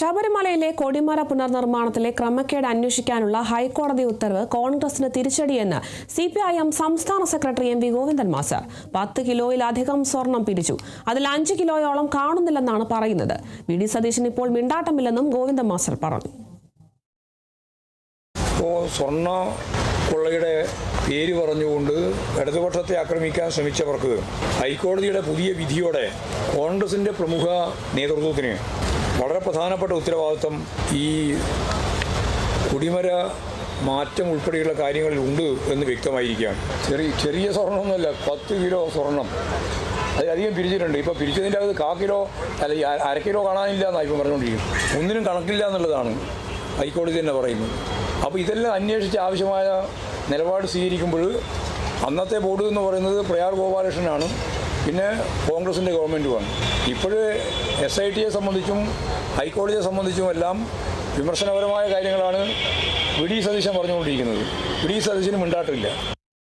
ശബരിമലയിലെ കൊടിമര പുനർനിർമ്മാണത്തിലെ ക്രമക്കേട് അന്വേഷിക്കാനുള്ള ഹൈക്കോടതി ഉത്തരവ് കോൺഗ്രസിന് തിരിച്ചടിയെന്ന് സിപിഐഎം സംസ്ഥാന secretary M V Govindan master 10 കിലോയിലധികം സ്വർണം പിരിച്ചു. അതിൽ 5 കിലോയോളം കാണുന്നില്ലെന്നാണ് പറയുന്നത്. വി ഡി സതീശൻ ഇപ്പോൾ മിണ്ടാട്ടമില്ലെന്നും ഗോവിന്ദൻ മാസ്റ്റർ പറഞ്ഞു. സ്വർണ്ണ കൊള്ളയുടെ പേര് പറഞ്ഞുകൊണ്ട് ഇടതുപക്ഷത്തെ ആക്രമിക്കാൻ ശ്രമിച്ചവർക്ക് ഹൈക്കോടതിയുടെ പുതിയ വിധിയോടെ കോൺഗ്രസിൻ്റെ പ്രമുഖ നേതൃത്വത്തിന് വളരെ പ്രധാനപ്പെട്ട ഉത്തരവാദിത്വം ഈ കുടിമര മാറ്റം ഉൾപ്പെടെയുള്ള കാര്യങ്ങളിൽ ഉണ്ട് എന്ന് വ്യക്തമായിരിക്കുകയാണ്. ചെറിയ സ്വർണ്ണമൊന്നുമല്ല, 10 കിലോ സ്വർണം അധികം പിരിച്ചിട്ടുണ്ട്. ഇപ്പോൾ പിരിച്ചതിൻ്റെ അത് 1/4 കിലോ അല്ല 1/2 കിലോ കാണാനില്ല എന്നാണ് ഇപ്പം പറഞ്ഞുകൊണ്ടിരിക്കും. ഒന്നിനും കണക്കില്ല എന്നുള്ളതാണ് ഹൈക്കോടതി തന്നെ പറയുന്നത്. അപ്പോൾ ഇതെല്ലാം അന്വേഷിച്ച് ആവശ്യമായ നിലപാട് സ്വീകരിക്കുമ്പോൾ അന്നത്തെ ബോർഡ് എന്ന് പറയുന്നത് പ്രയാർ ഗോപാലകൃഷ്ണനാണ്, പിന്നെ കോൺഗ്രസിൻ്റെ ഗവൺമെൻറ്റുമാണ്. ഇപ്പോൾ SITയെ സംബന്ധിച്ചും ഹൈക്കോടതിയെ സംബന്ധിച്ചുമെല്ലാം വിമർശനപരമായ കാര്യങ്ങളാണ് വി ഡി സതീശൻ പറഞ്ഞുകൊണ്ടിരിക്കുന്നത്. വി ഡി സതീശന് മിണ്ടാട്ടില്ല.